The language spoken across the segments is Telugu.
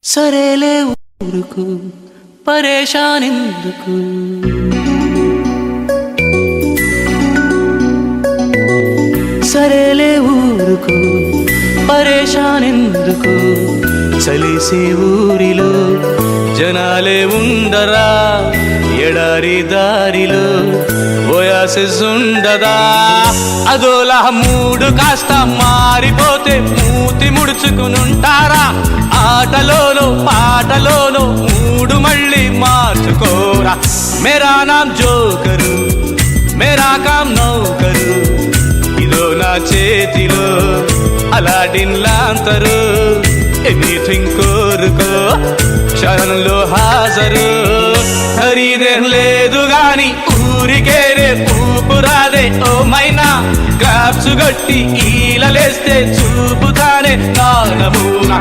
సరేలే ఊరుకు పరేషానెందుకు, సరేలే ఊరుకు పరేషానెందుకు. చలిసే ఊరిలో జనాలే ఉండరా, ఎడారి దారిలో ఓయాసిస్ ఉండదా. అదోలా మూడు కాస్త మారిపోతే మూతి ముడుచుకునుంటారా. ఆటలోనో పాటలోనో మూడు మళ్ళీ మార్చుకోరా. మేరా నామ్ జోకరు, మేరా కామ్ నౌకరు, ఇదో నా చేతిలో అలాడిన్ లాంతరు. ఎనీథింగ్ కోరుకో క్షణంలో హాజరు. ఖరీదేం లేదు గాని ఊరికేనే ఊపురాదే ఓ మైనా. క్లాప్స్ గట్టి ఈలలేస్తే చూపుతానే నా నమూనా.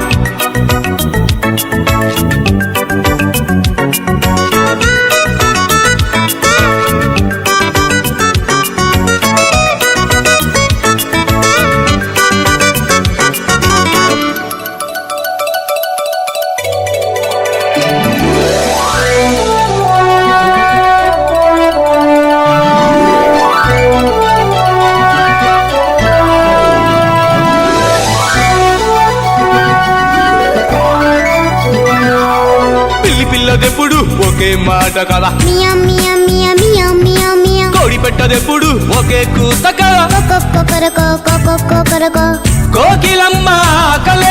పిల్లదెప్పుడు ఒకే మాట కదా, కోడి పెట్టదెప్పుడు ఒకే కూత కదా. కోకిలమ్మ కల